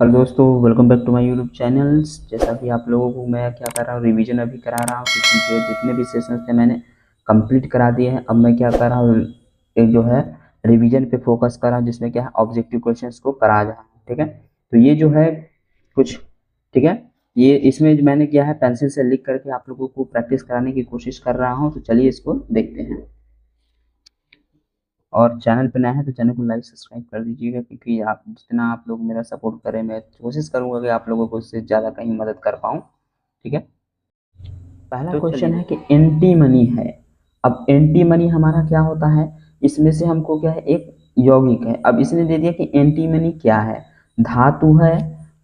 Hello दोस्तों, welcome back to my YouTube channels. जैसा कि आप लोगों को मैं क्या कर रहा हूँ, रिवीजन अभी करा रहा हूँ क्योंकि जो जितने भी सेशंस थे मैंने कंप्लीट करा दिए हैं। अब मैं क्या कर रहा हूँ, एक जो है रिवीजन पे फोकस कर रहा हूँ, जिसमें क्या है ऑब्जेक्टिव क्वेश्चंस को करा जा रहा है। ठीक है, तो ये जो है कुछ, ठीक है, ये इसमें जो मैंने किया है पेंसिल से लिख करके आप लोगों को प्रैक्टिस कराने की कोशिश कर रहा हूँ। तो चलिए इसको देखते हैं। और चैनल पे नया है तो चैनल को लाइक सब्सक्राइब कर दीजिएगा, क्योंकि आप जितना आप लोग मेरा सपोर्ट करें, मैं कोशिश करूंगा कि आप लोगों को इससे ज़्यादा कहीं मदद कर पाऊँ। ठीक है, पहला तो क्वेश्चन चलिए है कि एंटी मनी है। अब एंटी मनी हमारा क्या होता है, इसमें से हमको क्या है, एक यौगिक है। अब इसने दे दिया कि एंटी मनी क्या है, धातु है,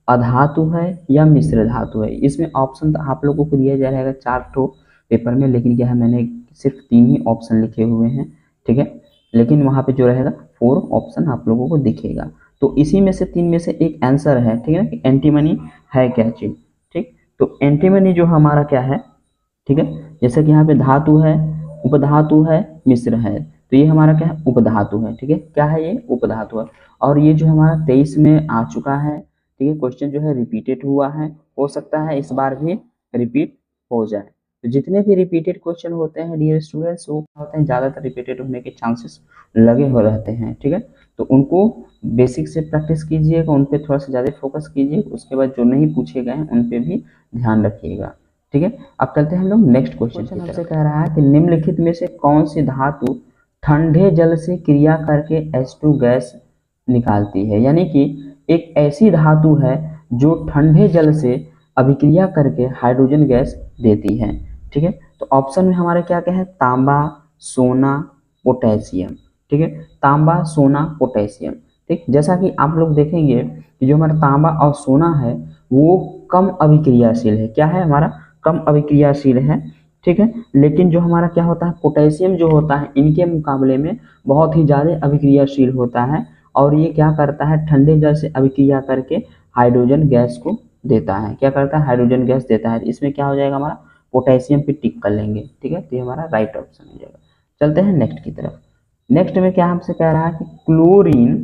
अधातु है या मिश्र धातु है। इसमें ऑप्शन आप लोगों को दिया जा रहेगा 4 पेपर में, लेकिन क्या है मैंने सिर्फ 3 ही ऑप्शन लिखे हुए हैं। ठीक है, लेकिन वहाँ पे जो रहेगा 4 ऑप्शन आप लोगों को दिखेगा। तो इसी में से 3 में से एक आंसर है। ठीक है, कि एंटीमनी है क्या चीज। ठीक, तो एंटीमनी जो हमारा क्या है, ठीक है, जैसे कि यहाँ पे धातु है, उपधातु है, मिश्र है, तो ये हमारा क्या है, उपधातु है। ठीक है, क्या है ये, उपधातु है। और ये जो हमारा 23 में आ चुका है। ठीक है, क्वेश्चन जो है रिपीटेड हुआ है, हो सकता है इस बार भी रिपीट हो जाए। तो जितने भी रिपीटेड क्वेश्चन होते हैं डियर स्टूडेंट्स, वो क्या होते हैं, ज़्यादातर रिपीटेड होने के चांसेस लगे हो रहते हैं। ठीक है, तो उनको बेसिक से प्रैक्टिस कीजिएगा, उन पे थोड़ा सा ज़्यादा फोकस कीजिए। उसके बाद जो नहीं पूछे गए हैं उन पे भी ध्यान रखिएगा। ठीक है, अब चलते हैं हम लोग नेक्स्ट क्वेश्चन की तरफ। हमसे कह रहा है कि निम्नलिखित में से कौन सी धातु ठंडे जल से क्रिया करके H2 गैस निकालती है। यानी कि एक ऐसी धातु है जो ठंडे जल से अभिक्रिया करके हाइड्रोजन गैस देती है। ठीक है, तो ऑप्शन में हमारे क्या क्या है, तांबा, सोना, पोटेशियम। ठीक है, तांबा, सोना, पोटेशियम। ठीक, जैसा कि आप लोग देखेंगे कि जो हमारा तांबा और सोना है वो कम अभिक्रियाशील है। क्या है हमारा, कम अभिक्रियाशील है। ठीक है, लेकिन जो हमारा क्या होता है, पोटेशियम जो होता है इनके मुकाबले में बहुत ही ज़्यादा अभिक्रियाशील होता है। और ये क्या करता है, ठंडे जल से अभिक्रिया करके हाइड्रोजन गैस को देता है। क्या करता है, हाइड्रोजन गैस देता है। इसमें क्या हो जाएगा हमारा, पोटेशियम पे टिक कर लेंगे। ठीक है, तो ये हमारा राइट ऑप्शन हो जाएगा। चलते हैं नेक्स्ट की तरफ। नेक्स्ट में क्या हमसे कह रहा है कि क्लोरीन,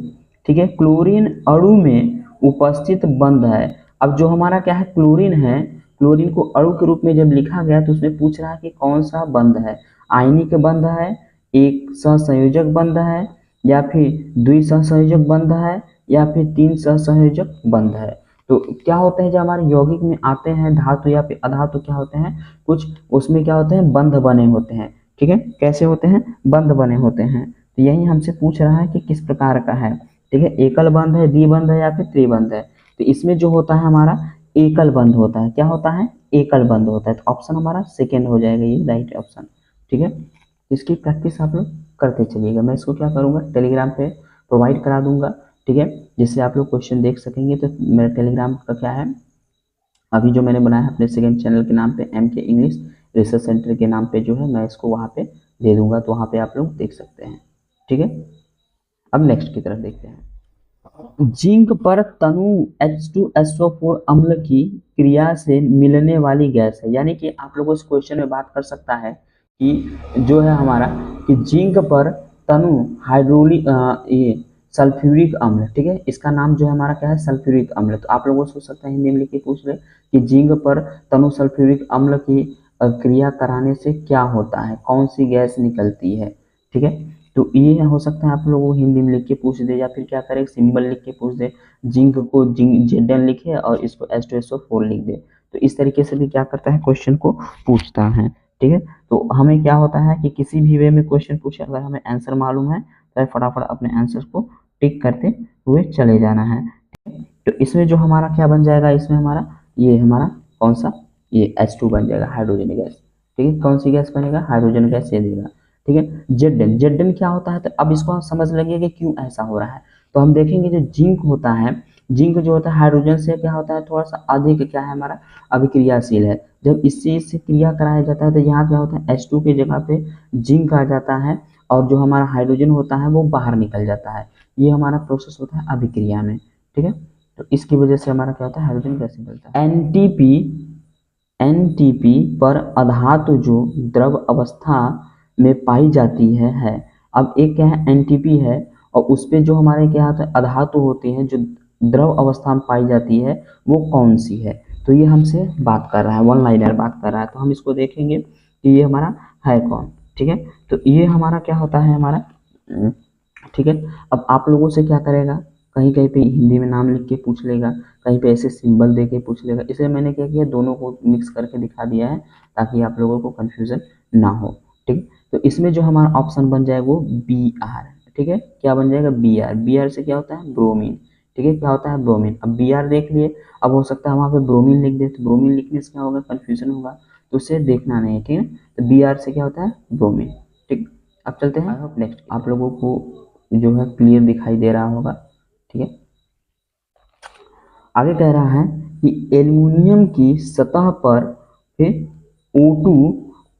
ठीक है, क्लोरीन अणु में उपस्थित बंध है। अब जो हमारा क्या है, क्लोरीन है, क्लोरीन को अणु के रूप में जब लिखा गया तो उसमें पूछ रहा है कि कौन सा बंध है, आयनिक बंध है, एक सहसंयोजक बंध है, या फिर द्विसहसंयोजक बंध है, या फिर 3 सहसंयोजक बंध है। तो क्या होते हैं, जब हमारे यौगिक में आते हैं धातु या फिर अधातु, क्या होते हैं कुछ उसमें क्या होते हैं, बंध बने होते हैं। ठीक है, कैसे होते हैं, बंध बने होते हैं। तो यही हमसे पूछ रहा है कि किस प्रकार का है। ठीक है, एकल बंध है, द्विबंध है, या फिर त्रिबंध है। तो इसमें जो होता है हमारा एकल बंध होता है। क्या होता है, एकल बंध होता है। तो ऑप्शन हमारा सेकेंड हो जाएगा, ये राइट ऑप्शन। ठीक है, इसकी प्रैक्टिस आप लोग करते चलिएगा। मैं इसको क्या करूँगा, टेलीग्राम पे प्रोवाइड करा दूंगा। ठीक है, जिससे आप लोग क्वेश्चन देख सकेंगे। तो मेरा टेलीग्राम का क्या है, अभी जो मैंने बनाया है अपने सेकेंड चैनल के नाम पे, MK इंग्लिश रिसर्च सेंटर के नाम पे जो है, मैं इसको वहाँ पे दे दूंगा, तो वहाँ पे आप लोग देख सकते हैं। ठीक है, अब नेक्स्ट की तरफ देखते हैं। जिंक पर तनु H2SO4 अम्ल की क्रिया से मिलने वाली गैस है। यानी कि आप लोगों से क्वेश्चन में बात कर सकता है कि जो है हमारा कि जिंक पर तनु हाइड्रोलिक ये सल्फ्यूरिक अम्ल, ठीक है, इसका नाम जो है हमारा क्या है, सल्फ्यूरिक अम्ल। तो आप लोगों से हो सकता है हिंदी में लिख के पूछ ले कि जिंक पर तनु सल्फ्यूरिक अम्ल की क्रिया कराने से क्या होता है, कौन सी गैस निकलती है। ठीक है, तो ये हो सकता है आप लोगों को हिंदी में लिख के पूछ दे, या फिर क्या करे, सिंबल लिख के पूछ दे, जिंक को जिंक Zn लिखे और इसको H2SO4 लिख दे। तो इस तरीके से भी क्या करता है, क्वेश्चन को पूछता है। ठीक है, तो हमें क्या होता है कि किसी भी वे में क्वेश्चन पूछे, अगर हमें आंसर मालूम है तो फटाफट अपने आंसर को टिक करते हुए चले जाना है। तो इसमें जो हमारा क्या बन जाएगा, इसमें हमारा ये हमारा कौन सा, ये H2 बन जाएगा, हाइड्रोजन गैस। ठीक है, कौन सी गैस बनेगा, हाइड्रोजन गैस ये देगा। ठीक है, Zn क्या होता है, तो अब इसको हम समझ लेंगे कि क्यों ऐसा हो रहा है। तो हम देखेंगे जो जिंक होता है, जिंक जो होता है हाइड्रोजन से क्या होता है, थोड़ा सा अधिक क्या है हमारा, अभिक्रियाशील है। जब इससे क्रिया कराया जाता है तो यहाँ क्या होता है, H2 की जगह पे जिंक आ जाता है, और जो हमारा हाइड्रोजन होता है वो बाहर निकल जाता है। ये हमारा प्रोसेस होता है अभिक्रिया में। ठीक है, तो इसकी वजह से हमारा क्या होता है, हाइड्रोजन गैस निकलता है। एनटीपी पर अधातु जो द्रव अवस्था में पाई जाती है। अब एक क्या है, एनटीपी है, और उस पे जो हमारे क्या होता है, अधातु होती है जो द्रव अवस्था में पाई जाती है वो कौन सी है। तो ये हमसे बात कर रहा है, वन लाइनर बात कर रहा है, तो हम इसको देखेंगे कि ये हमारा है कौन। ठीक है, तो ये हमारा क्या होता है हमारा, ठीक है। अब आप लोगों से क्या करेगा, कहीं कहीं पे हिंदी में नाम लिख के पूछ लेगा, कहीं पे ऐसे सिंबल दे के पूछ लेगा, इसलिए मैंने क्या किया, दोनों को मिक्स करके दिखा दिया है ताकि आप लोगों को कन्फ्यूजन ना हो। ठीक, तो इसमें जो हमारा ऑप्शन बन जाएगा वो बी आर। ठीक है, क्या बन जाएगा, बी आर। बी आर से क्या होता है, ब्रोमीन। ठीक है, क्या होता है, ब्रोमीन। अब बी आर देख लिए, अब हो सकता है वहाँ पे ब्रोमीन लिख दे, तो ब्रोमीन लिखने से क्या होगा, कन्फ्यूजन होगा, तो उसे देखना नहीं है। ठीक है, तो बी आर से क्या होता है, ब्रोमीन। ठीक, अब चलते हैं नेक्स्ट। आप लोगों को जो है क्लियर दिखाई दे रहा होगा। ठीक है, आगे कह रहा है कि एल्युमिनियम की सतह पर फिर O2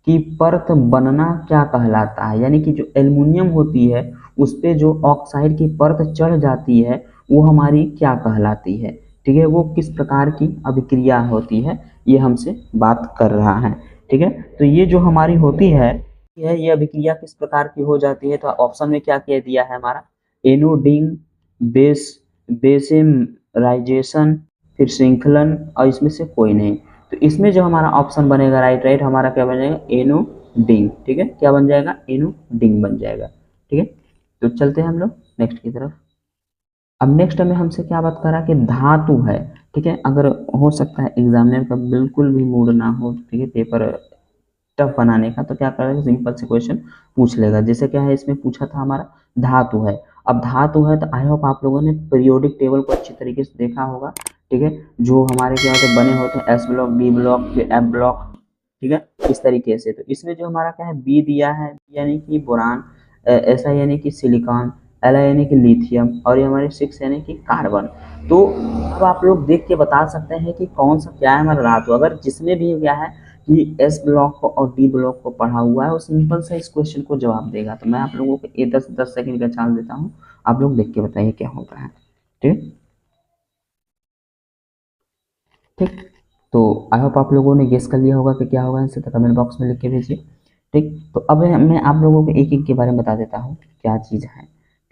की परत बनना क्या कहलाता है, यानी कि जो एल्युमिनियम होती है उस पे जो ऑक्साइड की परत चढ़ जाती है वो हमारी क्या कहलाती है। ठीक है, वो किस प्रकार की अभिक्रिया होती है, ये हमसे बात कर रहा है। ठीक है, तो ये जो हमारी होती है ये अभिक्रिया किस प्रकार की हो जाती है, तो ऑप्शन में क्या कह दिया है हमारा, एनोडिंग, बेस बेसेमराइजेशन, फिर श्रृंखलन, और इसमें से कोई नहीं। तो इसमें जो हमारा ऑप्शन बनेगा राइट हमारा क्या बन जाएगा, एनोडिंग। ठीक है, क्या बन जाएगा, एनोडिंग बन जाएगा। ठीक है, तो चलते हैं हम लोग नेक्स्ट की तरफ। अब नेक्स्ट में हमसे क्या बात कर रहा है कि धातु है। ठीक है, अगर हो सकता है एग्जामिनर का बिल्कुल भी मूड ना हो, ठीक है, पेपर टफ बनाने का, तो क्या करेगा, सिंपल से क्वेश्चन पूछ लेगा। जैसे क्या है, इसमें पूछा था हमारा धातु है। अब धातु है तो आई होप आप लोगों ने पीरियोडिक टेबल को अच्छी तरीके से देखा होगा। ठीक है, जो हमारे क्या होते बने होते हैं, एस ब्लॉक, बी ब्लॉक, फिर एफ ब्लॉक। ठीक है, इस तरीके से। तो इसमें जो हमारा क्या है, बी दिया है यानी कि बोरान, ऐसा यानी कि सिलिकॉन, एल यानी कि लिथियम, और ये हमारे 6 यानी कि कार्बन। तो अब आप लोग देख के बता सकते हैं कि कौन सा क्या है हमारा धातु। अगर जिसमें भी क्या है कि एस ब्लॉक को और डी ब्लॉक को पढ़ा हुआ है वो सिंपल से इस क्वेश्चन को जवाब देगा। तो मैं आप लोगों को ये 10 सेकंड का चांस देता हूँ, आप लोग देख के बताइए क्या होता है। ठीक ठीक, तो आई होप आप लोगों ने गेस कर लिया होगा कि क्या होगा आंसर, तो कमेंट बॉक्स में लिख के भेजिए। ठीक, तो अब मैं आप लोगों को एक एक के बारे में बता देता हूँ क्या चीज़ है।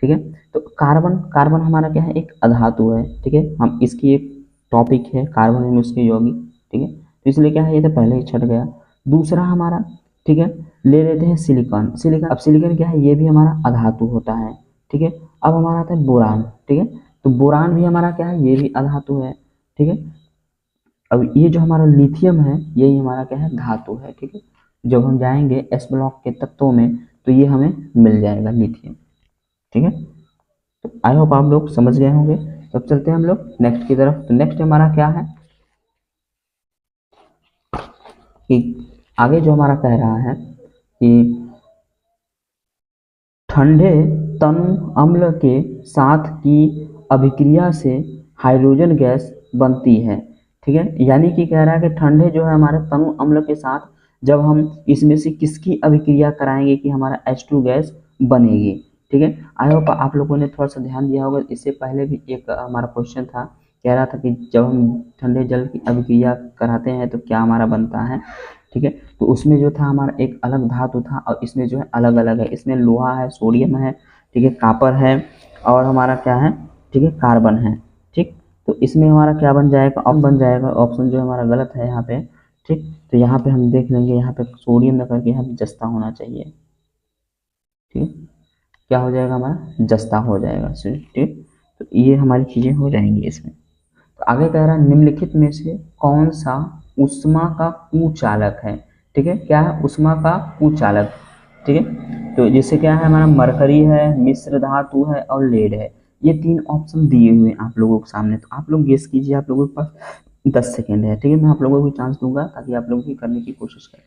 ठीक है, तो कार्बन, कार्बन हमारा क्या है, एक अधातु है। ठीक है, हम इसकी एक टॉपिक है कार्बन एंड उसके यौगिक। ठीक है, तो इसलिए क्या है, ये तो पहले ही छट गया। दूसरा हमारा, ठीक है, ले लेते हैं सिलिकॉन। सिलिकॉन, अब सिलिकॉन क्या है, ये भी हमारा अधातु होता है। ठीक है, अब हमारा आता है बोरान। ठीक है, तो बोरान भी हमारा क्या है, ये भी अधातु है। ठीक है, अब ये जो हमारा लिथियम है यही हमारा क्या है, धातु है। ठीक है, जब हम जाएंगे एस ब्लॉक के तत्वों में तो ये हमें मिल जाएगा लिथियम। ठीक है, तो आई होप आप लोग समझ गए होंगे। तो अब चलते हैं हम लोग नेक्स्ट की तरफ। तो नेक्स्ट हमारा क्या है कि आगे जो हमारा कह रहा है कि ठंडे तनु अम्ल के साथ की अभिक्रिया से हाइड्रोजन गैस बनती है। ठीक है, यानी कि कह रहा है कि ठंडे जो है हमारे तनु अम्ल के साथ जब हम इसमें से किसकी अभिक्रिया कराएंगे कि हमारा H2 गैस बनेगी। ठीक है, आई होप आप लोगों ने थोड़ा सा ध्यान दिया होगा। इससे पहले भी एक हमारा क्वेश्चन था, कह रहा था कि जब हम ठंडे जल की अभिक्रिया कराते हैं तो क्या हमारा बनता है। ठीक है, तो उसमें जो था हमारा एक अलग धातु था और इसमें जो है अलग अलग है। इसमें लोहा है, सोडियम है, ठीक है, कापर है, और हमारा क्या है, ठीक है, कार्बन है। ठीक, तो इसमें हमारा क्या बन जाएगा, ऑप्शन बन जाएगा, ऑप्शन जो हमारा गलत है यहाँ पे। ठीक, तो यहाँ पे हम देख लेंगे, यहाँ पे सोडियम न करके यहाँ पे जस्ता होना चाहिए। ठीक, क्या हो जाएगा हमारा, जस्ता हो जाएगा। ठीक, तो ये हमारी चीज़ें हो जाएंगी इसमें। तो आगे कह रहा है निम्नलिखित में से कौन सा ऊष्मा का कुचालक है। ठीक है, क्या है, ऊष्मा का कुचालक। ठीक है, तो जैसे क्या है हमारा मरकरी है, मिश्र धातु है और लेड है। ये 3 ऑप्शन दिए हुए हैं आप लोगों के सामने, तो आप लोग गेस कीजिए। आप लोगों के पास 10 सेकेंड है। ठीक है, मैं आप लोगों को चांस दूंगा ताकि आप लोग भी करने की कोशिश करें।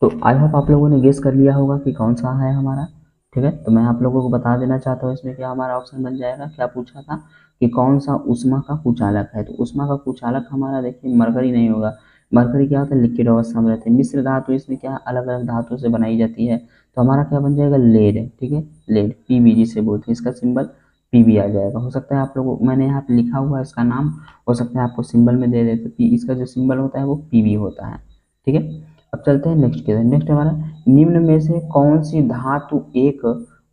तो आई होप आप लोगों ने गेस कर लिया होगा कि कौन सा है हमारा। ठीक है, तो मैं आप लोगों को बता देना चाहता हूँ इसमें क्या हमारा ऑप्शन बन जाएगा। क्या पूछा था कि कौन सा ऊष्मा का कुचालक है, तो ऊष्मा का कुचालक हमारा देखिए मरकरी नहीं होगा। मरकरी क्या होता है, लिक्विड अवस्था में रहते हैं। मिश्र धातु, इसमें क्या अलग अलग धातु से बनाई जाती है, तो हमारा क्या बन जाएगा, लेड। ठीक है, लेड, पीबी जिसे बोलते हैं, इसका सिंबल पीबी आ जाएगा। हो सकता है आप लोग, मैंने यहाँ पे लिखा हुआ है इसका नाम, हो सकता है आपको सिंबल में दे देते, इसका जो सिंबल होता है वो पीबी होता है। ठीक है, अब चलते हैं नेक्स्ट के, नेक्स्ट हमारा निम्न में से कौन सी धातु एक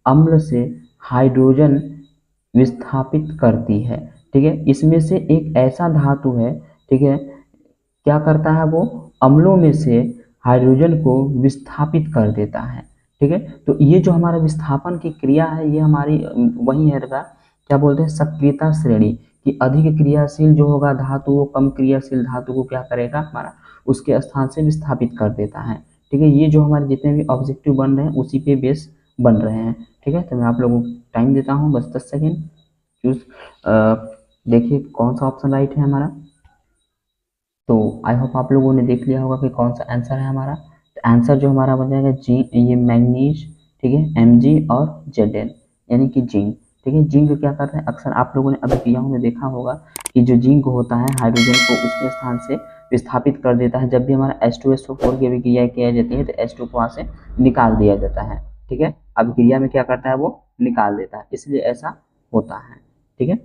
अम्ल से हाइड्रोजन विस्थापित करती है। ठीक है, इसमें से एक ऐसा धातु है, ठीक है, क्या करता है वो अम्लों में से हाइड्रोजन को विस्थापित कर देता है। ठीक है, तो ये जो हमारा विस्थापन की क्रिया है ये हमारी वही है क्या बोलते हैं सक्रियता श्रेणी कि अधिक क्रियाशील जो होगा धातु वो कम क्रियाशील धातु को क्या करेगा हमारा उसके स्थान से विस्थापित कर देता है। ठीक है, ये जो हमारे जितने भी ऑब्जेक्टिव बन रहे हैं उसी पे बेस बन रहे हैं। ठीक है, तो मैं आप लोगों को टाइम देता हूँ बस 10 सेकेंड। चूज देखिए कौन सा ऑप्शन राइट है हमारा। तो आई होप आप लोगों ने देख लिया होगा कि कौन सा आंसर है हमारा। तो आंसर जो हमारा बन जाएगा जी, ये मैग्नीज, ठीक है, Mg और Zn यानी कि जिंक। ठीक है, जिंक क्या करता है अक्सर आप लोगों ने अभिक्रियाओं में देखा होगा कि जो जिंक होता है हाइड्रोजन को उसके स्थान से विस्थापित कर देता है। जब भी हमारा H2SO4 की अभिक्रिया की जाती है तो H2 को वहाँ से निकाल दिया जाता है। ठीक है, अभिक्रिया में क्या करता है वो निकाल देता है, इसलिए ऐसा होता है। ठीक है,